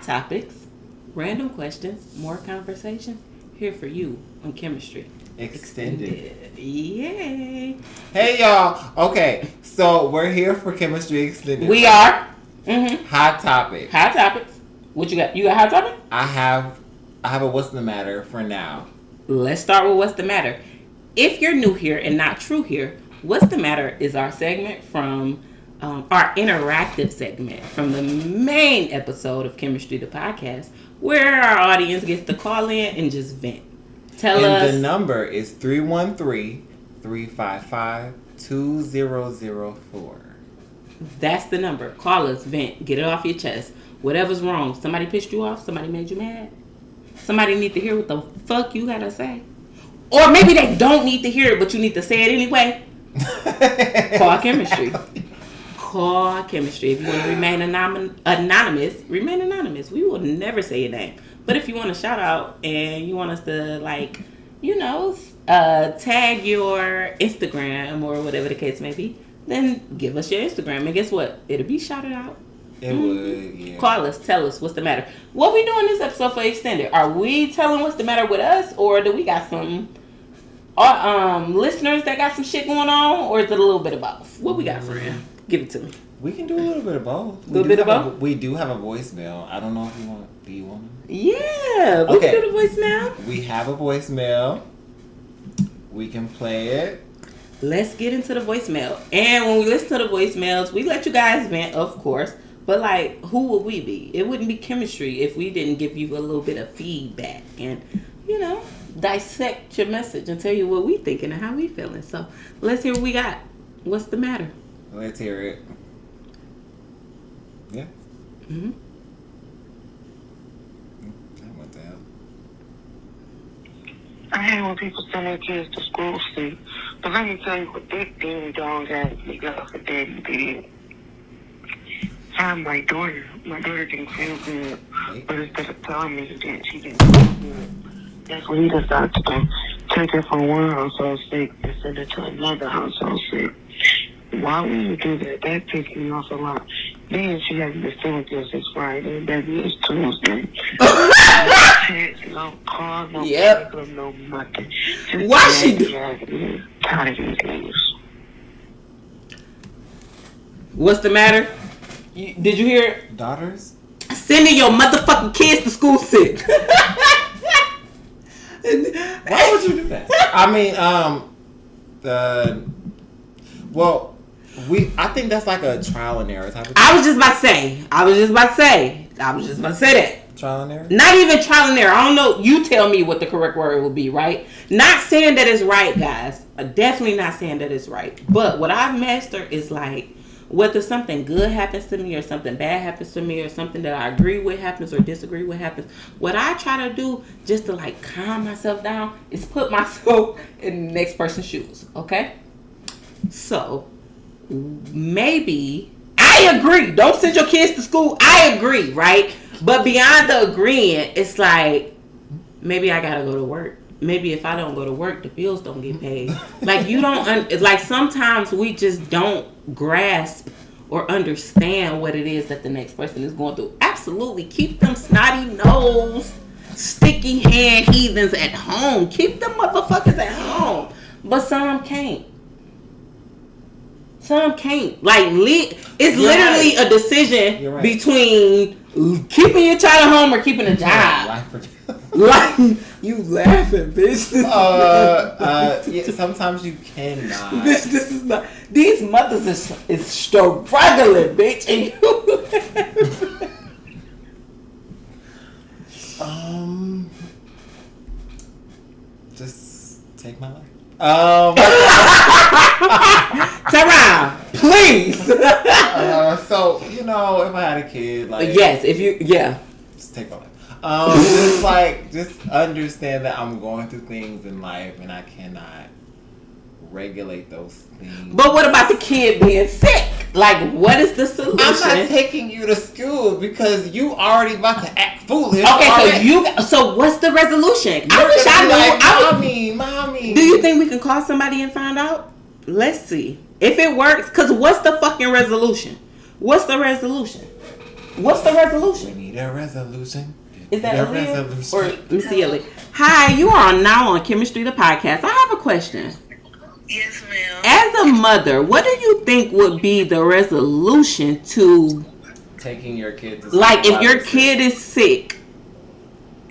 hot topics, random questions, more conversations here for you on Chemistry Extended. Yay. Hey y'all. Okay, so we're here for Chemistry Extended. We are. Mm-hmm. Hot topic. Hot topics. What you got? You got hot topic? I have a what's the matter for now. Let's start with what's the matter. If you're new here and not true here, what's the matter is our segment from our interactive segment from the main episode of Chemistry the Podcast, where our audience gets to call in and just vent. Tell us. The number is 313-355-2004. That's the number. Call us, vent, get it off your chest. Whatever's wrong. Somebody pissed you off? Somebody made you mad? Somebody need to hear what the fuck you gotta say? Or maybe they don't need to hear it, but you need to say it anyway. Call Chemistry. Call Chemistry. If you want to remain anonymous, remain anonymous. We will never say your name. But if you want to shout out and you want us to, like, you know, tag your Instagram or whatever the case may be, then give us your Instagram. And guess what? It'll be shouted out. It would, yeah. Call us. Tell us what's the matter. What we doing this episode for Extended? Are we telling what's the matter with us? Or do we got some listeners that got some shit going on? Or is it a little bit of both? What we got, friend? Give it to me. We can do a little bit of both. A little bit of both? We do have a voicemail. I don't know if you want to be one. Yeah. We can do the voicemail. We have a voicemail. We can play it. Let's get into the voicemail. And when we listen to the voicemails, we let you guys vent, of course. But, like, who would we be? It wouldn't be Chemistry if we didn't give you a little bit of feedback and, you know, dissect your message and tell you what we thinking and how we feeling. So, let's hear what we got. What's the matter? Let's hear it. Yeah. Mm-hmm. What the hell? I hate when people send their kids to school sick. But let me tell you what this ding dong ass nigga for daddy did. My daughter didn't feel good. But instead of telling me she didn't feel good, that's what he decided to do. Take her from one household sick and send her to another household sick. Why would you do that? That pissed me off a lot. Then she hasn't been feeling good since Friday. Baby, it's Tuesday. No text, no call, no telegram, no nothing. Why she do? Tired of these niggas. What's the matter? Did you hear it? Daughters? Sending your motherfucking kids to school sick. Why would you do that? I mean, I think that's like a trial and error type of thing. I was just about to say that. Trial and error? Not even trial and error. I don't know. You tell me what the correct word would be, right? Not saying that it's right, guys. Definitely not saying that it's right. But what I've mastered is, like, whether something good happens to me or something bad happens to me or something that I agree with happens or disagree with happens, what I try to do just to, like, calm myself down is put myself in the next person's shoes, okay? So, maybe I agree. Don't send your kids to school. I agree, right? But beyond the agreeing, it's like, maybe I gotta go to work. Maybe if I don't go to work, the bills don't get paid. Like, you don't, like, sometimes we just don't grasp or understand what it is that the next person is going through. Absolutely. Keep them snotty nose, sticky hand heathens at home. Keep them motherfuckers at home. But some can't. Some can't. Like, it's literally a decision between keeping your child at home or keeping a job. Like, you laughing, bitch. Yeah, sometimes you cannot. Bitch, this is not. These mothers is struggling, bitch, and you. Just take my life. Tara, please. So, you know, if I had a kid, like, yes, if you, just take my life. Just understand that I'm going through things in life and I cannot regulate those things. But what about the kid being sick? Like, what is the solution? I'm not taking you to school because you already about to act foolish. Okay, so what's the resolution? I wish I knew. Mommy. Do you think we can call somebody and find out? Let's see if it works. Cause what's the fucking resolution? What's the resolution? What's the We resolution? need a resolution. Is that a Aaliyah? resolution? Or let me see, Aaliyah. Hi, you are now on Chemistry the podcast. I have a question. Yes, ma'am. As a mother, what do you think would be the resolution to, Taking your kid to school. like, if while your they're kid sick. is sick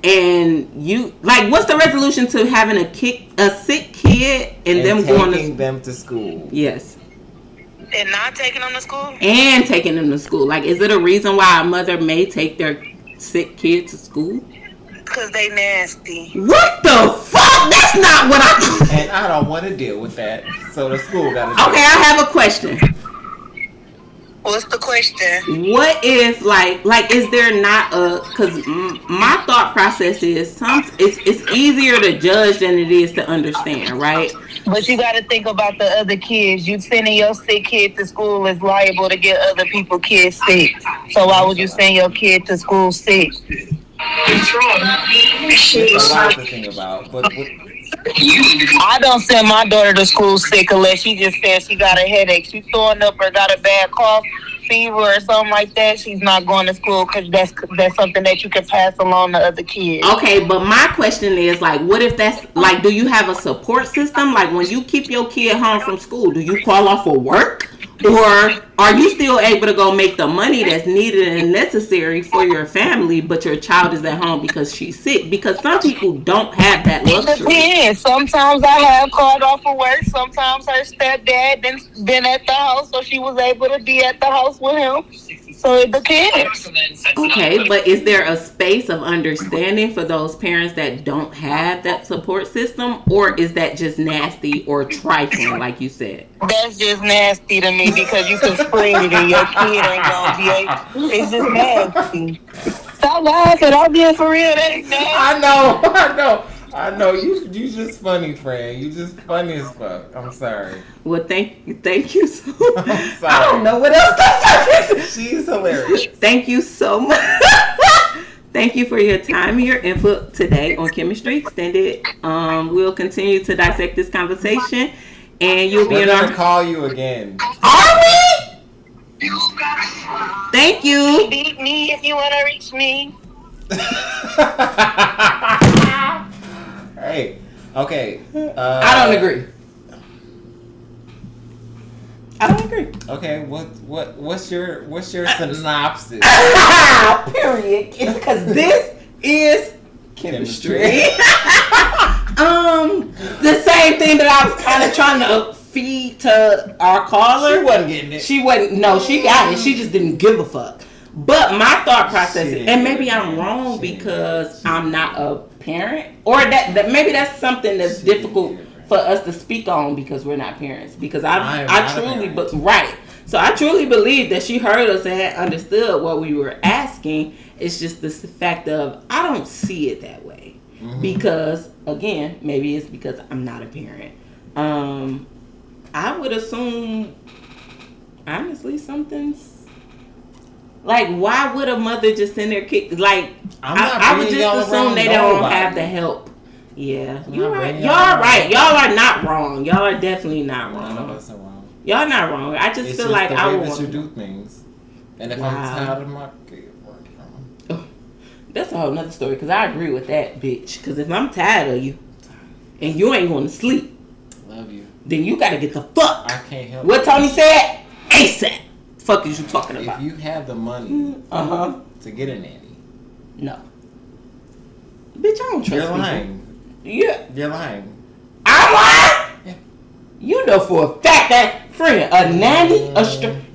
and you, like, what's the resolution to having a sick kid and them going taking to, them to school. yes, And not taking them to school? and taking them to school? Like, is it a reason why a mother may take their sick kid to school? Because they nasty. What the fuck? That's not what I. And I don't want to deal with that. So the school got to. Okay, I have a question. What's the question? What if, like, is there not a? Because my thought process is it's easier to judge than it is to understand, right? But you got to think about the other kids. You sending your sick kid to school is liable to get other people's kids sick. So why would you send your kid to school sick? There's a lot to think about. But I don't send my daughter to school sick unless she just says she got a headache. She's throwing up or got a bad cough, fever, or something like that. She's not going to school because that's something that you can pass along to other kids. Okay, but my question is, like, what if that's, like, do you have a support system? Like, when you keep your kid home from school, do you call off for work? Or are you still able to go make the money that's needed and necessary for your family, but your child is at home because she's sick? Because some people don't have that It luxury. depends. Sometimes I have called off for work. Sometimes her stepdad been at the house, so she was able to be at the house with him. So it depends. Okay, but is there a space of understanding for those parents that don't have that support system? Or is that just nasty or trifling, like you said? That's just nasty to me because you can spread it and your kid ain't gonna be able. It's just nasty. Stop laughing. I'm being for real. That ain't nasty. I know. You just funny, friend. You just funny as fuck. I'm sorry. Well, thank you so I'm sorry. I don't know what else to say. She's hilarious. Thank you so much. Thank you for your time and your input today on Chemistry Extended. We'll continue to dissect this conversation, and you'll be We're in gonna our. call you again. Are we? Thank you. Beat me if you want to reach me. Hey. Okay. I don't agree. Okay. What's your synopsis? Period. Because this is chemistry. The same thing that I was kind of trying to feed to our caller. She wasn't getting it. She wasn't. No, she got it. She just didn't give a fuck. But my thought process, and maybe I'm wrong because I'm not a parent, or that maybe that's something that's difficult for us to speak on because we're not parents. Because I truly, but right. So I truly believe that she heard us and had understood what we were asking. It's just the fact of I don't see it that way. Mm-hmm. Because again, maybe it's because I'm not a parent. I would assume, honestly, something's like, why would a mother just send their kid? Like, I would just assume they don't have the help. Yeah, you're right. Y'all right. Y'all are not wrong. Y'all are definitely not wrong. None of us are wrong. Y'all not wrong. I just feel like I would want to do things. And if I'm tired of my kid working, that's a whole nother story. Because I agree with that, bitch. Because if I'm tired of you and you ain't going to sleep, love you, then you got to get the fuck. I can't help what Tony said. ASAP. Fuck is you talking about? If you have the money, to get a nanny, no, bitch, I don't trust you're lying. Yeah, you're lying. I'm lying. Yeah. You know for a fact that, friend, a nanny,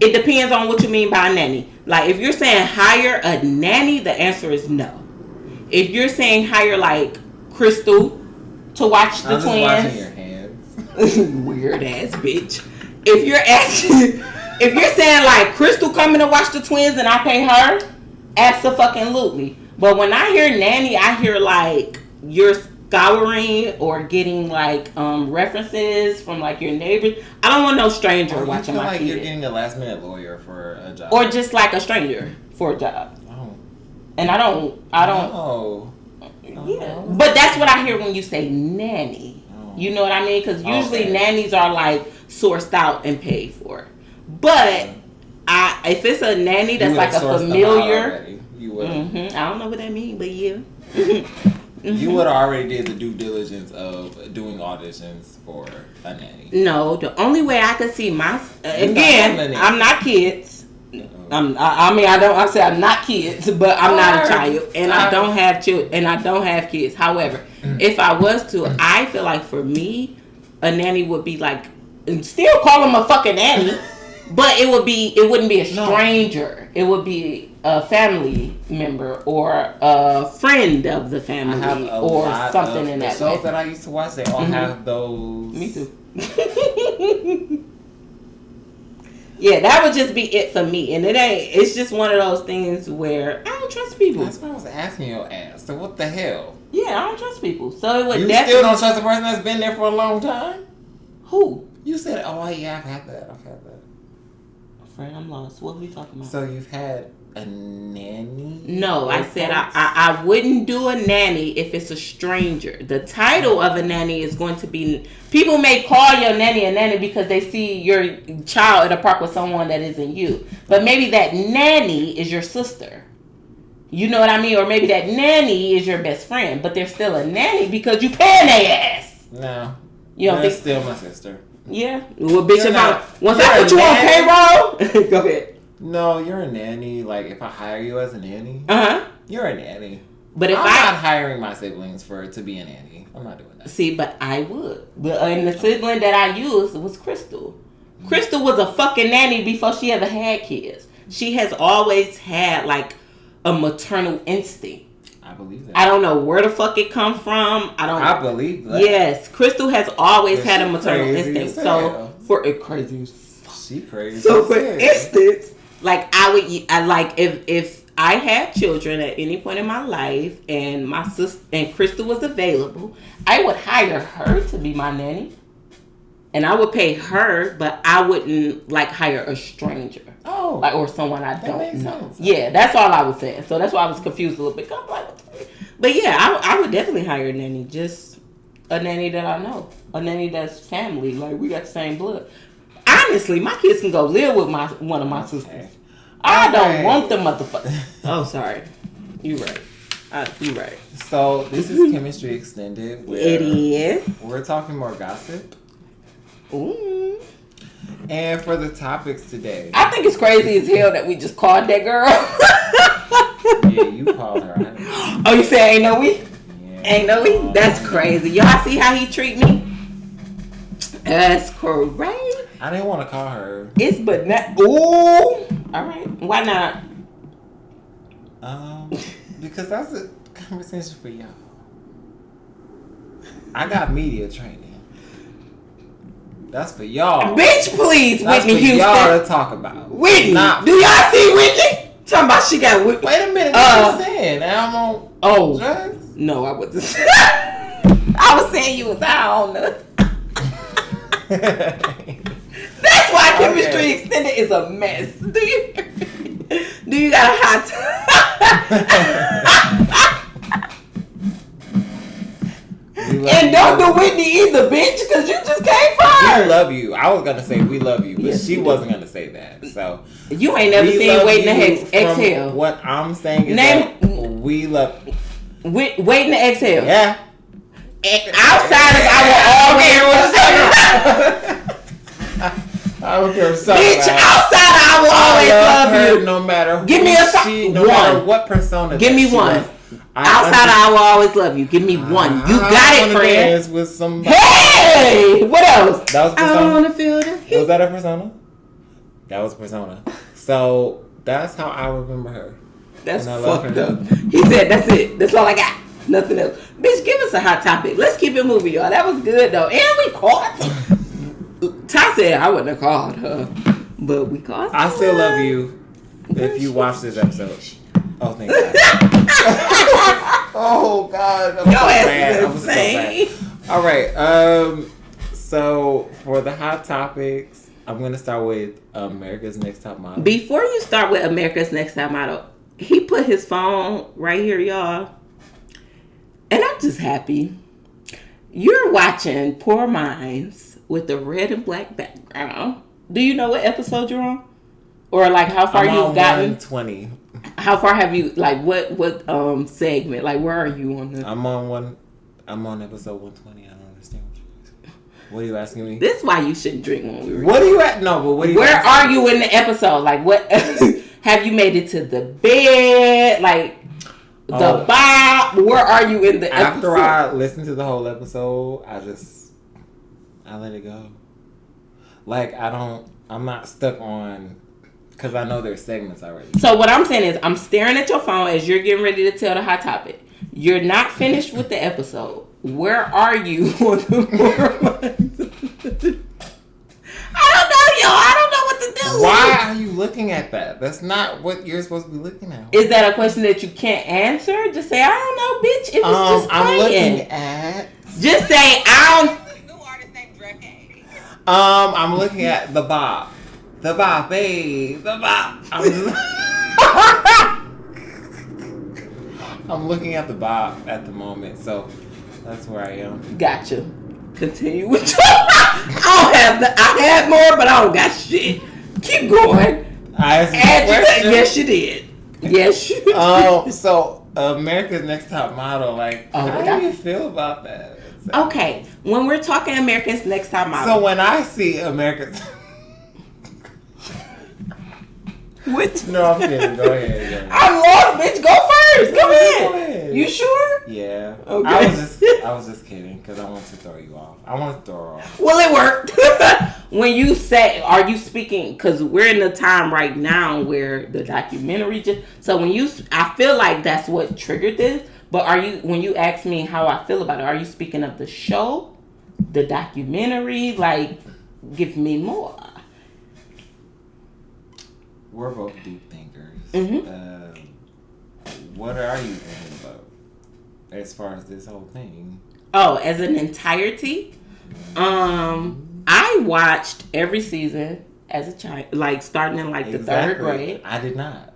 it depends on what you mean by a nanny. Like, if you're saying hire a nanny, the answer is no. If you're saying hire, like, Crystal to watch the twins, watching your hands. Weird ass bitch. If you're asking. If you're saying, like, Crystal coming to watch the twins and I pay her, abso-fucking-lutely. But when I hear nanny, I hear, like, you're scouring or getting, like, references from, like, your neighbors. I don't want no stranger watching my kid. You're getting a last-minute lawyer for a job. Or just, like, a stranger for a job. Oh. And I don't. Oh. Yeah. But that's what I hear when you say nanny. Oh. You know what I mean? Because usually nannies are, like, sourced out and paid for. But if it's a nanny that's You like a would source them out familiar. already. You would. I don't know what that means, but yeah. You would already did the due diligence of doing auditions for a nanny. No, the only way I could see not again, I'm not kids. I say I'm not kids, but I'm not a child, and I don't have children, and I don't have kids. However, if I was to, I feel like for me, a nanny would be like, still call them a fucking nanny, but it wouldn't be a stranger. It would be a family member or a friend of the family or something in that way. The shows that I used to watch, they all have those. Me too. Yeah, that would just be it for me. And it's just one of those things where I don't trust people. That's what I was asking your ass. So what the hell? Yeah, I don't trust people. So it would You definitely... still don't trust a person that's been there for a long time? Who? You said, oh yeah, I've had that. Friend, I'm lost. What are we talking about? So you've had a nanny? No, I said I wouldn't do a nanny if it's a stranger. The title of a nanny is going to be... People may call your nanny a nanny because they see your child at a park with someone that isn't you. But maybe that nanny is your sister. You know what I mean? Or maybe that nanny is your best friend. But they're still a nanny because you paying their ass. No. You don't think... still my sister. Yeah. Well, bitch, once I put you on payroll... Go ahead. No, you're a nanny. Like, if I hire you as a nanny, you're a nanny. But if I'm not hiring my siblings to be a nanny. I'm not doing that. See, but I would. And the sibling that I used was Crystal. Crystal was a fucking nanny before she ever had kids. She has always had, like, a maternal instinct. I believe that. I don't know where the fuck it come from. I believe that. Yes, Crystal has always had a maternal instinct. So, crazy. She crazy. So, for instance... Like if I had children at any point in my life and my sister and Crystal was available, I would hire her to be my nanny, and I would pay her, but I wouldn't like hire a stranger. Oh, like or someone I don't know. Sense. Yeah, that's all I was saying. So that's why I was confused a little bit. I'm like, but yeah, I would definitely hire a nanny, just a nanny that I know, a nanny that's family. Like we got the same blood. Honestly, my kids can go live with one of my sisters. I don't want the motherfucker. Oh, sorry. You right. You right. So this is Chemistry Extended. It is. We're talking more gossip. Ooh. And for the topics today, I think it's crazy as hell that we just called that girl. Yeah, you called her. Oh, you say ain't no we? Yeah. Ain't no we? That's crazy. Y'all see how he treat me? That's crazy. I didn't want to call her. It's but not. Ooh. All right. Why not? Because that's a conversation for y'all. I got media training. That's for y'all. Bitch, please, that's Whitney for Houston. Y'all to talk about. Whitney. Do y'all see Whitney? Talking about she got Whitney. Wait a minute. What you saying? Now I'm on drugs? No, I wasn't. I was saying you was high on the. That's why Chemistry Extended is a mess. Do you got a hot And don't do Whitney either, bitch, because you just came from her. We love you. I was gonna say we love you, but yes, she wasn't gonna say that. So you ain't never seen Waiting to Exhale. What I'm saying is that we love Waiting to Exhale. Yeah. Outside of I don't care bitch, outside I will always love you. No matter who give me a no matter what persona. Give me one. Outside I will always love you. Give me one. You got it, friend. With somebody. Hey, what else? That was persona. I want to feel the heat. Was that a persona? That was a persona. So that's how I remember her. That's fucked up. He said, "That's it. That's all I got. Nothing else." Bitch, give us a hot topic. Let's keep it moving, y'all. That was good though, and we caught. Ty said I wouldn't have called her, but we called her. I still love you if you watch this episode. Oh, thank God. Oh, God. I'm so bad. All right. So, for the hot topics, I'm going to start with America's Next Top Model. Before you start with America's Next Top Model, he put his phone right here, y'all. And I'm just happy. You're watching Poor Minds with the red and black background. Do you know what episode you're on? Or like how far I'm you've on gotten? 120. How far have you, like, what segment? Like, where are you on the... I'm on episode 120. I don't understand what are you asking me? This is why you shouldn't drink when we were... What are you at? No, but what are you Where asking are you in the episode? Like, what... have you made it to the bed? Like, the bob? Where are you in the episode? After I listened to the whole episode, I let it go. Like, I'm not stuck on... Because I know there's segments already. So what I'm saying is, I'm staring at your phone as you're getting ready to tell the hot topic. You're not finished with the episode. Where are you on the I don't know, yo. I don't know what to do. Why are you looking at that? That's not what you're supposed to be looking at. Is that a question that you can't answer? Just say, I don't know, bitch. It was just playing. I'm looking at... Just say, I don't... New artist named Drake. I'm looking at the bop. The bop, babe. The bop. I'm looking at the bop at the moment, so that's where I am. Gotcha. Continue with your... I had more, but I don't got shit. Keep going. I asked you a question. Yes, you did. Yes, you did. So America's Next Top Model, like, how do you feel about that? Okay, when we're talking America's Next Top Model. So when I see America's... Which? No, I'm kidding. Go ahead. I'm lost, bitch. Go first. Go ahead. Go ahead. You sure? Yeah. Okay. I was just kidding because I wanted to throw you off. I want to throw her off. Well, it worked. When you say, are you speaking? Because we're in the time right now where the documentary so when you, I feel like that's what triggered this. But when you ask me how I feel about it, are you speaking of the show, the documentary? Like, give me more. We're both deep thinkers. Mm-hmm. What are you thinking about as far as this whole thing? Oh, as an entirety? I watched every season as a child, like starting in like the third grade. I did not.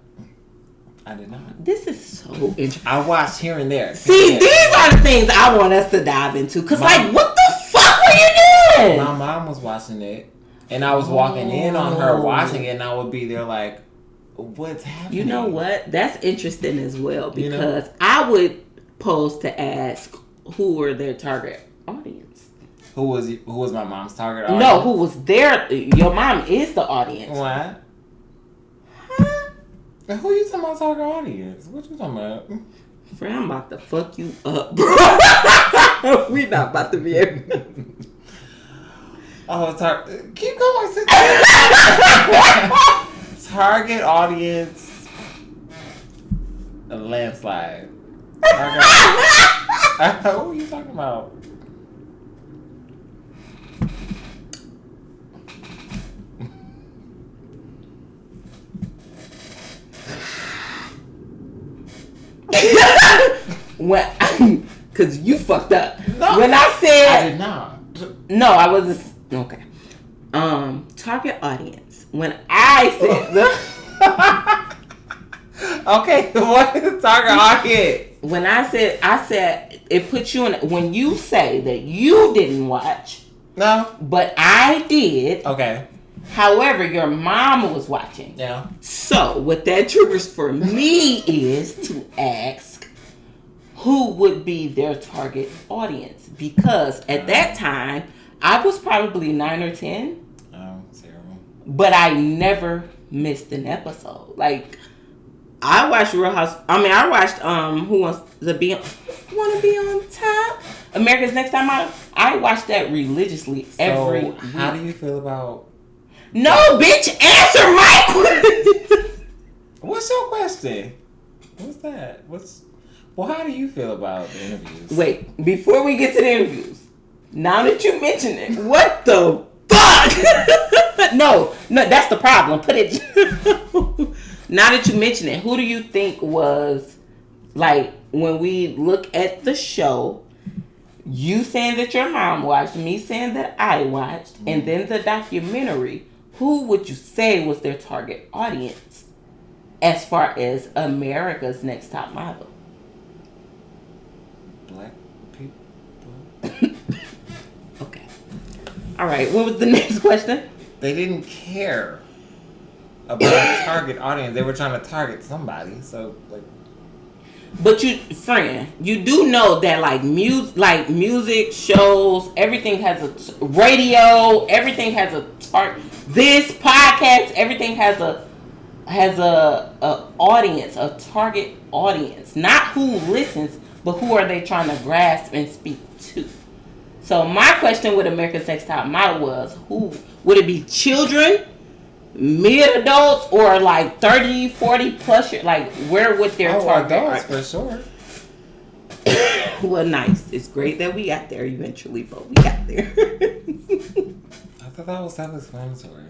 This is so interesting. I watched here and there. See, these are the things I want us to dive into. Because, like, what the fuck were you doing? My mom was watching it. And I was walking in on her watching it, and I would be there like, what's happening? You know what? That's interesting as well, because I would pose to ask who were their target audience. Who was my mom's target audience? No, who was your mom is the audience. What? Huh? Who you talking about target audience? What you talking about? Friend, I'm about to fuck you up, bro. We not about to be able Oh, keep going. Target audience, a landslide. What are you talking about? Because you fucked up. No, when I said I did not. No, I wasn't. Okay. Target audience. When I said okay, what is target audience? When I said it puts you in. When you say that you didn't watch, No, but I did. Okay. However, your mom was watching. Yeah. So what that triggers for me is to ask who would be their target audience, because at that time I was probably 9 or 10. Oh, terrible. But I never missed an episode. Like, I watched Real House. I mean, I watched Who Wants to Be on Top? America's Next Top Model. I watched that religiously every week. How do you feel about? No, bitch, answer my question. What's your question? What's that? Well, how do you feel about the interviews? Wait, before we get to the interviews, now that you mention it, what the fuck? No, that's the problem. Put it. Now that you mention it, who do you think was, like, when we look at the show, you saying that your mom watched, me saying that I watched, and then the documentary, who would you say was their target audience as far as America's Next Top Model? Black people. Okay. All right. What was the next question? They didn't care. about a target audience. They were trying to target somebody. So like. But friend, you do know that like music shows, everything has a radio, everything has a this podcast, everything has a audience, a target audience, not who listens, but who are they trying to grasp and speak to. So my question with America's Next Top Model was, who would it be? Children, mid-adults, or like 30, 40 plus years? Like, where would their target adults for sure. Well, nice. It's great that we got there eventually, but we got there. I thought that was self-explanatory.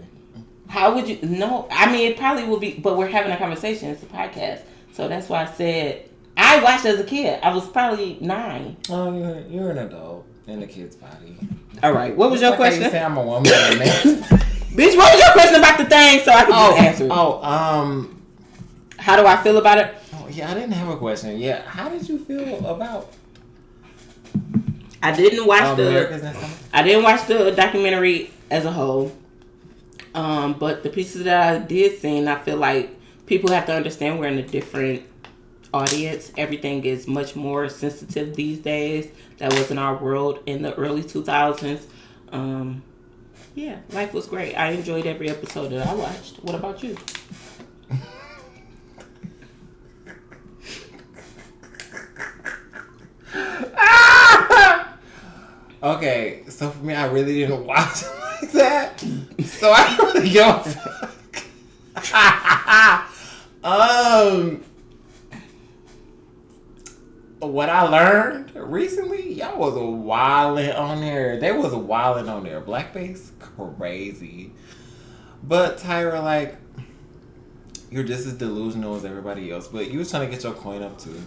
How would you? No, I mean, it probably will be, but we're having a conversation. It's a podcast. So that's why I said, I watched as a kid. I was probably 9. Oh, you're an adult in a kid's body. All right. What was your question? You say I'm a woman and a man. Bitch, what was your question about the thing so I can just answer it? How do I feel about it? Oh, yeah, I didn't have a question. Yeah, how did you feel about? I didn't watch the documentary as a whole. But the pieces that I did see, I feel like people have to understand we're in a different audience. Everything is much more sensitive these days. That wasn't our world in the early 2000s. Yeah, life was great. I enjoyed every episode that I watched. What about you? Okay, so for me, I really didn't watch it like that. So I don't really give a fuck. What I learned recently, y'all was wilding on there. They was wilding on there. Blackface, crazy. But Tyra, like, you're just as delusional as everybody else. But you was trying to get your coin up too.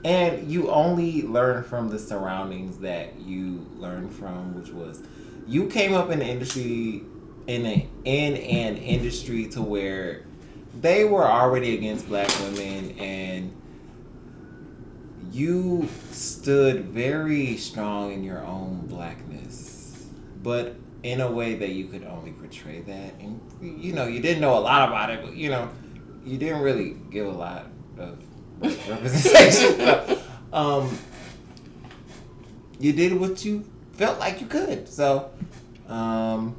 And you only learn from the surroundings that you learned from, which was you came up in the industry, in an industry to where they were already against black women, and you stood very strong in your own blackness, but in a way that you could only portray that. And, you know, you didn't know a lot about it, but, you know, you didn't really give a lot of representation. So, you did what you felt like you could. So, I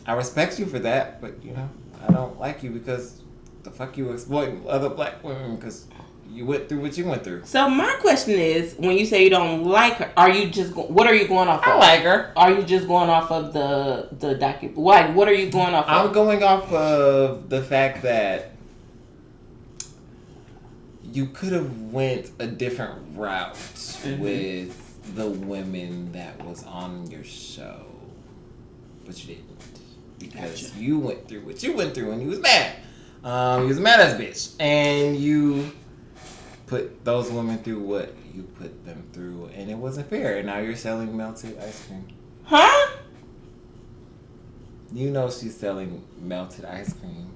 respect you for that, but, you know, I don't like you because the fuck you exploiting other black women because you went through what you went through. So my question is, when you say you don't like her, are you just what are you going off of? I like her. Are you just going off of the docu? Like, what are you going off of? I'm going off of the fact that you could have went a different route with the women that was on your show, but you didn't because you went through what you went through and you was mad. You was mad as a bitch, and you put those women through what you put them through, and it wasn't fair. And now you're selling melted ice cream. Huh? You know she's selling melted ice cream.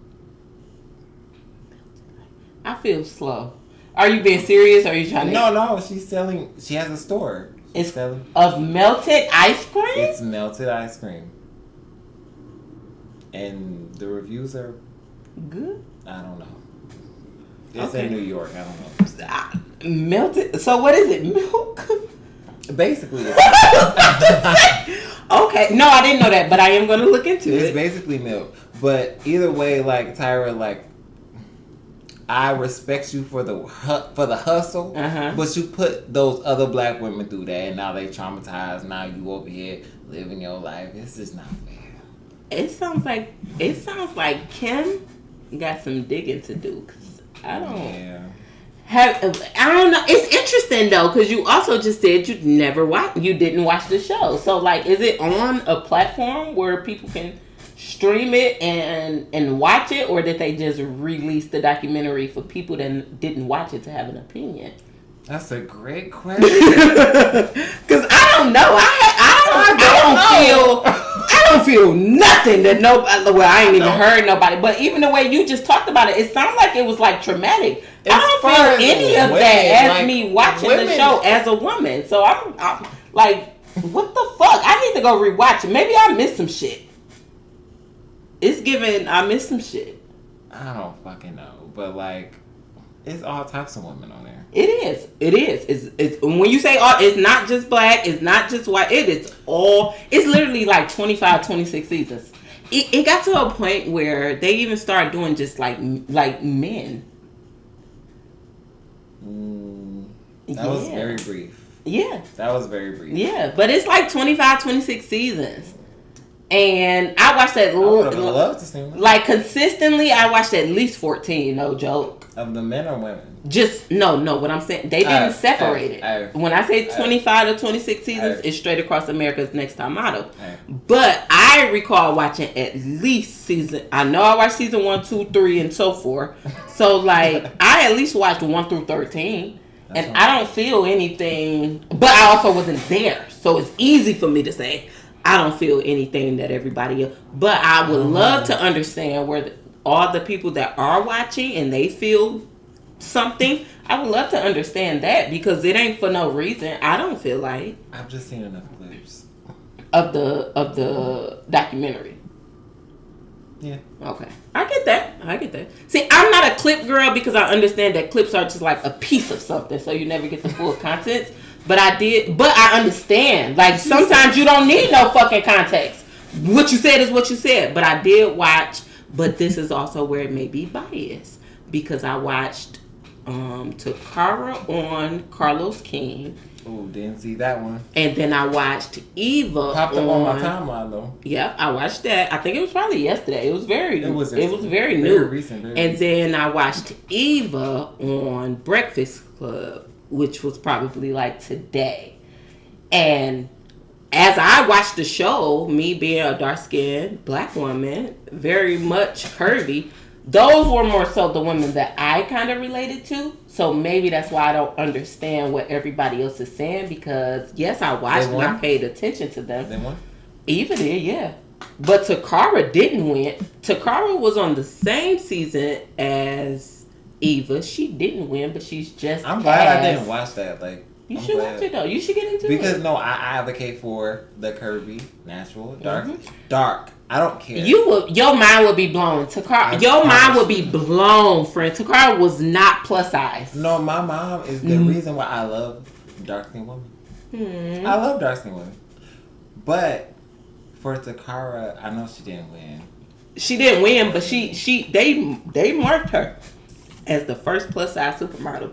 I feel slow. Are you being serious? Or are you trying to? No. She's selling. She has a store. It's selling of melted ice cream. It's melted ice cream, and the reviews are good. I don't know. It's in New York. I don't know. Melted. So what is it? Milk. Basically. Okay. No, I didn't know that, but I am going to look into it. It's basically milk. But either way, like, Tyra, like, I respect you for the hustle, but you put those other black women through that, and now they traumatized. Now you over here living your life. It's just not fair. It sounds like Kim got some digging to do. Cause I don't know. It's interesting though, because you also just said you didn't watch the show. So like, is it on a platform where people can stream it and watch it, or did they just release the documentary for people that didn't watch it to have an opinion? That's a great question. Because I don't know. I don't feel nothing that nobody. Well, I ain't even heard nobody. But even the way you just talked about it, it sounded like it was like traumatic. I don't feel any of that as like me watching the show as a woman. So I'm like, what the fuck? I need to go rewatch it. Maybe I missed some shit. It's given. I missed some shit. I don't fucking know, but like, it's all types of women on there. It is. It's when you say all, it's not just black, it's not just white. It is all. It's literally like 25, 26 seasons. It got to a point where they even started doing just like men. That was very brief. Yeah. That was very brief. Yeah, but it's like 25, 26 seasons. And I watched that. I would have loved to see them. Like, consistently, I watched at least 14, no joke. Of the men or women? Just, no, what I'm saying, they didn't separate it. When I say 25 to 26 seasons, it's straight across America's Next Top Model. But I recall watching at least season, I know I watched season 1, 2, 3, and so forth. So, like, I at least watched 1 through 13. And I don't feel anything, but I also wasn't there. So it's easy for me to say, I don't feel anything that everybody else. But I would love to understand where all the people that are watching and they feel something. I would love to understand that because it ain't for no reason. I don't feel like I've just seen enough clips of the documentary. Yeah. Okay. I get that. See, I'm not a clip girl because I understand that clips are just like a piece of something, so you never get the full content. But I understand. Like, sometimes you don't need no fucking context. What you said is what you said. But I did watch, but this is also where it may be biased. Because I watched Takara on Carlos King. Oh, didn't see that one. And then I watched Eva Popped up on my timeline though. Yep, I watched that. I think it was probably yesterday. It was very very very new. Recent, and then I watched Eva on Breakfast Club, which was probably like today. And as I watched the show, me being a dark-skinned black woman, very much curvy, those were more so the women that I kind of related to. So maybe that's why I don't understand what everybody else is saying. Because, yes, I watched and I paid attention to them. They won? Eva did, yeah. But Takara didn't win. Takara was on the same season as Eva. She didn't win, but she's just I'm glad I didn't watch that. Like, you should watch it, though. You should get into it. Because, no, I advocate for the curvy, natural, dark. I don't care. Your mind would be blown. Your mind would be blown, friend. Takara was not plus size. No, my mom is the reason why I love dark skinned women. I love dark skinned women. But for Takara, I know she didn't win. She didn't win, but they marked her as the first plus size supermodel.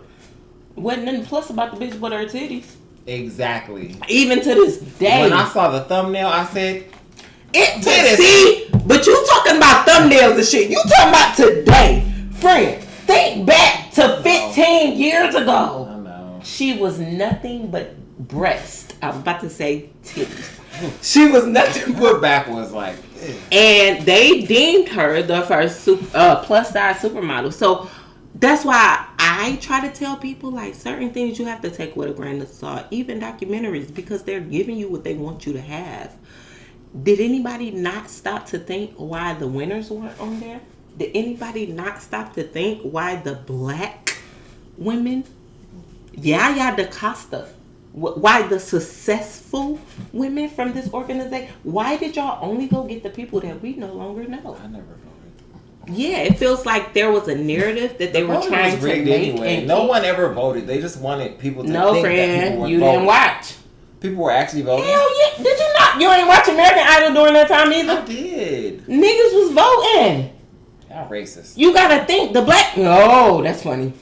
Wasn't nothing plus about the bitch but her titties. Exactly. Even to this day. When I saw the thumbnail, I said, see, but you talking about thumbnails and shit. You talking about today. Friend, think back to 15 years ago. I know. She was nothing but breast. I was about to say titties. She was nothing but back was like. And they deemed her the first plus size supermodel. So that's why I try to tell people, like, certain things you have to take with a grain of salt. Even documentaries, because they're giving you what they want you to have. Did anybody not stop to think why the winners weren't on there? Did anybody not stop to think why the black women, Yaya DaCosta, why the successful women from this organization, why did y'all only go get the people that we no longer know? I never voted. Yeah, it feels like there was a narrative that they were trying to make. Anyway. No one ever voted. They just wanted people to think that people were voting. Didn't watch. People were actually voting? Hell yeah. Did you not? You ain't watch American Idol during that time either? I did. Niggas was voting. Y'all racist. You gotta think the black... Oh, that's funny.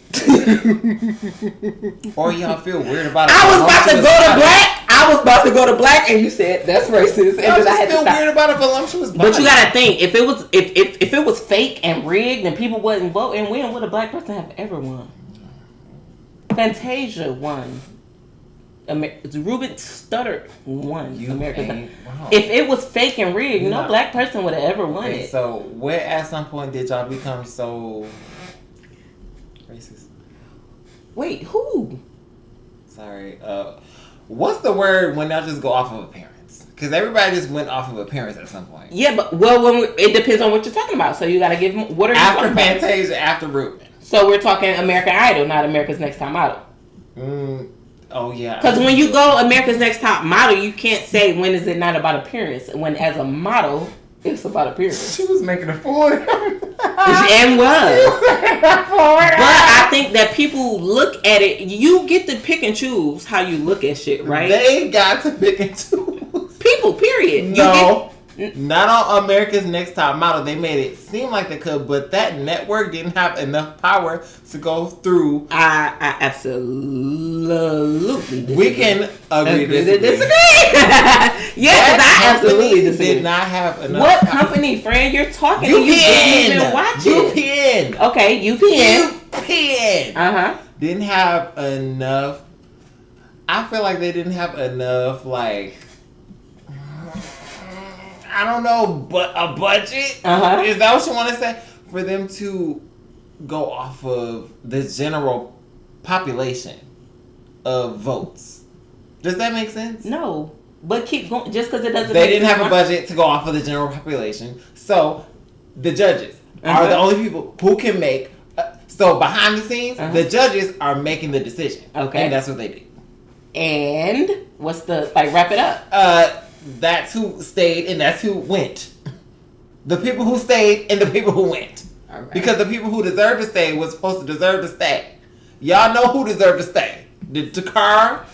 Or y'all feel weird about it. I was about to go to black and you said that's racist. And I just feel weird about a voluptuous body. But you gotta think, if it was fake and rigged and people wasn't voting, when would a black person have ever won? Fantasia won. Ruben Studdard won American. Wow. If it was fake and rigged, no black person would have ever won it. So, where at some point did y'all become so racist? Wait, who? Sorry. What's the word when y'all just go off of appearance? Because everybody just went off of appearance at some point. Yeah, but it depends on what you're talking about. So you got to give them. What are you talking about? After Fantasia, after Ruben. So we're talking American Idol, not America's Next Top Model. Oh, yeah. Because when you go America's Next Top Model, you can't say when is it not about appearance. When as a model, it's about appearance. She was making a fool of him. And was. But I think that people look at it. You get to pick and choose how you look at shit, right? They got to pick and choose. People, period. No. Not on America's Next Top Model. They made it seem like they could, but that network didn't have enough power to go through. I absolutely disagree. We can agree to disagree. Yeah, because I absolutely disagree. Did not have enough. What company, friend? You're talking to you didn't even watch it. UPN. Okay, UPN. UPN. Didn't have enough. I feel like they didn't have enough, like, I don't know, but a budget? Is that what you want to say? For them to go off of the general population of votes. Does that make sense? No. But keep going. Just because it doesn't They didn't have a budget to go off of the general population. So, the judges are the only people who can make. So, behind the scenes, the judges are making the decision. Okay. And that's what they do. And what's the, like, wrap it up? That's who stayed and that's who went. The people who stayed and the people who went. All right. Because the people who deserved to stay was supposed to deserve to stay. Y'all know who deserved to stay. The Takar.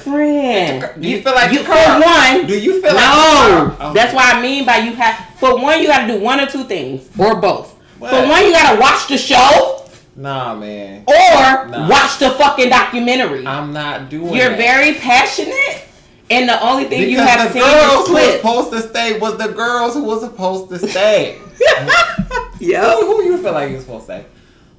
Friend. Do you feel like for one? Do you feel no, like no? That's what I mean by you have. For one, you got to do one or two things, or both. What? For one, you got to watch the show. Nah, man. Or watch the fucking documentary. I'm not doing. You're that. very passionate, and the only thing because you have the seen girls is who was clips. supposed to stay was the girls who was supposed to stay. Yep. Who you feel like you supposed to stay?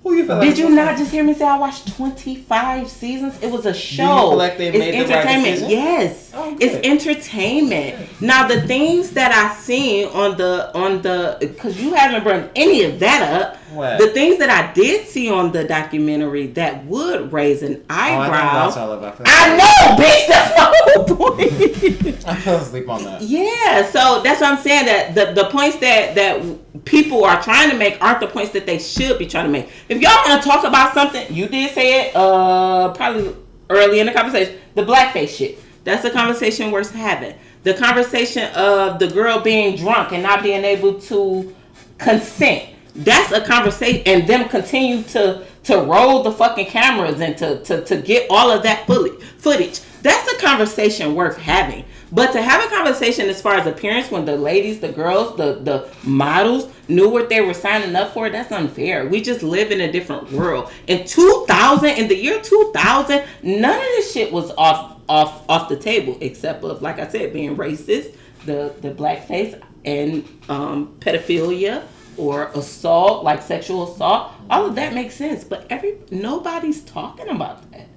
Who you feel like? Did you not just hear me say I watched 25 seasons? It was a show. Do you feel like they made the right entertainment. decision? Yes. Oh, good. It's entertainment. Now the things that I seen on the because you haven't brought any of that up. What? The things that I did see on the documentary that would raise an eyebrow. I know, bitch. That's my whole point. I fell asleep on that. Yeah, so that's what I'm saying. That the points that people are trying to make aren't the points that they should be trying to make. If y'all want to talk about something, you did say it probably early in the conversation, the blackface shit. That's a conversation worth having. The conversation of the girl being drunk and not being able to consent. That's a conversation, and them continue to roll the fucking cameras and to get all of that footage. That's a conversation worth having. But to have a conversation as far as appearance when the ladies, the girls, the models knew what they were signing up for, that's unfair. We just live in a different world. In the year 2000, none of this shit was off the table, except of, like I said, being racist, the blackface, and pedophilia or assault, like sexual assault. All of that makes sense, but nobody's talking about that.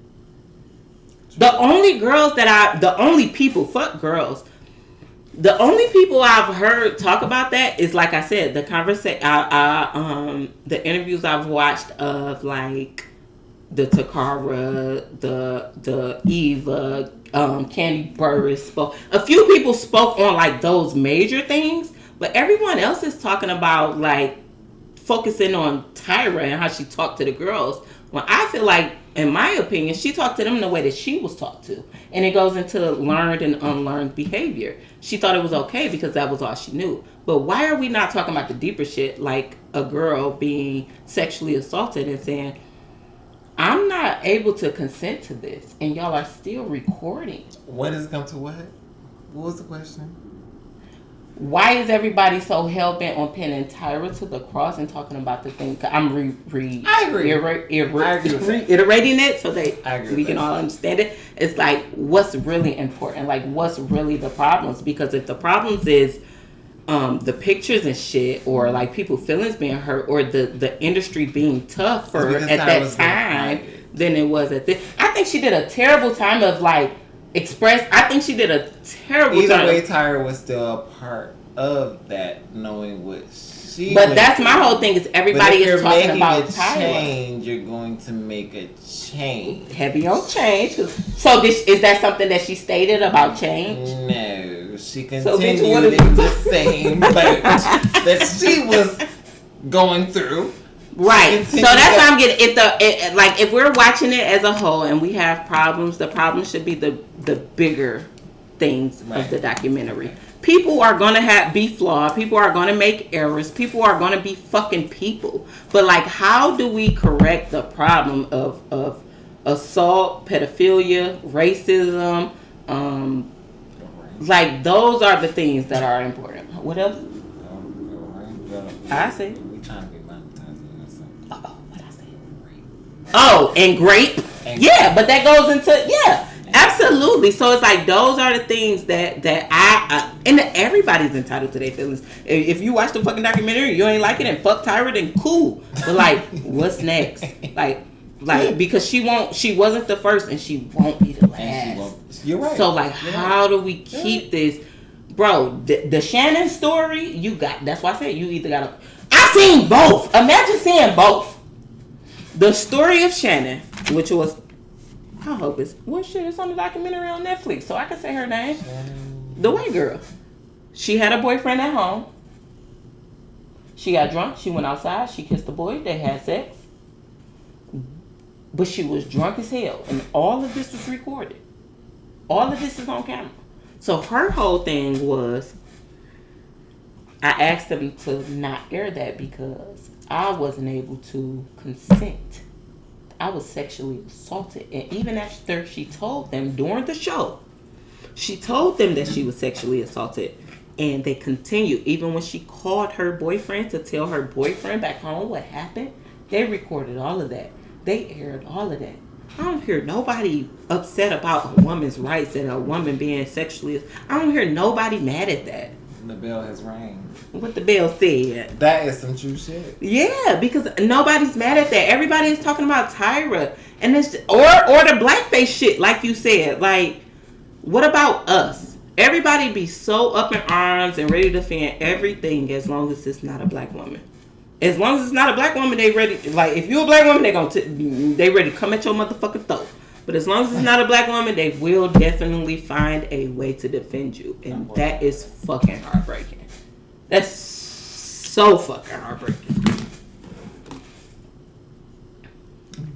The only people I've heard talk about that is, like I said, the interviews I've watched of, like, the Takara, the Eva, Candy Burris spoke. A few people spoke on, like, those major things, but everyone else is talking about, like, focusing on Tyra and how she talked to the girls. When I feel like, in my opinion, she talked to them the way that she was talked to. And it goes into learned and unlearned behavior. She thought it was okay because that was all she knew. But why are we not talking about the deeper shit, like a girl being sexually assaulted and saying, I'm not able to consent to this, and y'all are still recording? When does it come to what? What was the question? Why is everybody so hell-bent on pinning Tyra to the cross and talking about the thing? I'm I agree. reiterating it so that we can all understand it. It's like, what's really important? Like, what's really the problems? Because if the problems is the pictures and shit, or like people feelings being hurt, or the industry being tougher at that time than it was at this. I think she did a terrible time of, like, I think she did a terrible time. Either way, Tyra was still a part of that, knowing what she. But that's my whole thing. Is everybody is talking about Tyra. Change. You're going to make a change. Heavy on change. So is that something that she stated about change? No, she continued in the same boat that she was going through. Right. So that's why I'm getting like, if we're watching it as a whole and we have problems, the problem should be the bigger things of the documentary. people are gonna be flawed. People are gonna make errors. People are gonna be fucking people. But like, how do we correct the problem of assault, pedophilia, racism? Like, those are the things that are important. What else? I say. We trying to get monetized. What I say? Oh, and grape. Yeah, but that goes into absolutely. So it's like, those are the things that I and everybody's entitled to their feelings. If you watch the fucking documentary, you ain't like it, and fuck Tyra, then cool. But like, what's next? Like because she wasn't the first, and she won't be the last. You're right. So like, how do we keep this, bro? The Shannon story, that's why I said you either gotta. I seen both. Imagine seeing both. The story of Shannon, which was, I hope it's on the documentary on Netflix, so I can say her name. The white girl. She had a boyfriend at home. She got drunk. She went outside. She kissed the boy. They had sex. But she was drunk as hell, and all of this was recorded. All of this is on camera. So her whole thing was, I asked them to not air that because I wasn't able to consent. I was sexually assaulted. And even after she told them during the show, she told them that she was sexually assaulted. And they continued. Even when she called her boyfriend to tell her boyfriend back home what happened, they recorded all of that. They aired all of that. I don't hear nobody upset about a woman's rights and a woman being sexually. I don't hear nobody mad at that. The bell has rang. What the bell said. That is some true shit. Yeah, because nobody's mad at that. Everybody is talking about Tyra, and it's or the blackface shit, like you said. Like, what about us? Everybody be so up in arms and ready to defend everything as long as it's not a black woman. As long as it's not a black woman, they ready. Like, if you a black woman, they ready to come at your motherfucking throat. But as long as it's not a black woman, they will definitely find a way to defend you, and that is fucking heartbreaking. That's so fucking heartbreaking.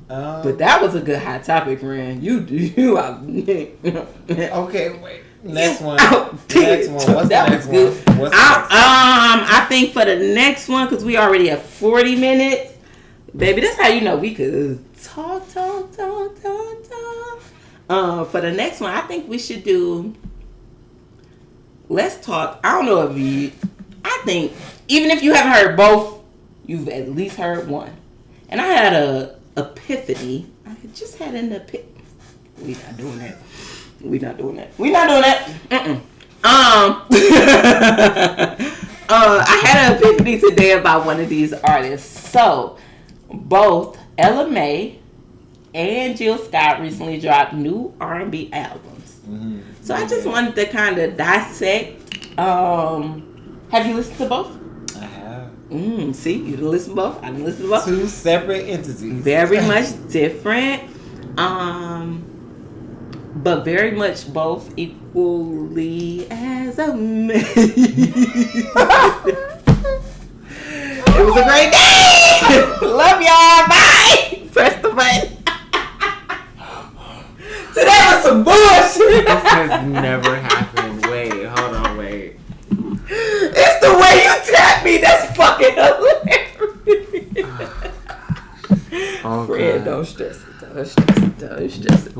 But that was a good hot topic, Ren. You okay, wait. Next one. What's the next one? I think for the next one, because we already have 40 minutes, baby. That's how you know we could talk. For the next one, I think we should do. Let's talk. I don't know if I think even if you haven't heard both, you've at least heard one. And I had a epiphany. I just had an epiphany. We not doing that. I had an epiphany today about one of these artists. So, both Ella Mai and Jill Scott recently dropped new R&B albums. Mm-hmm. So I just wanted to kind of dissect. Have you listened to both? I have. See, you didn't listen to both. I didn't listen to both. Two separate entities. Very much different. But very much both equally as amazing. It was a great day. Love y'all. Bye. Press the button. So that was some bullshit. This has never happened. Wait, hold on, wait. It's the way you tap me that's fucking hilarious. Oh, Fred, don't stress it. Don't stress it.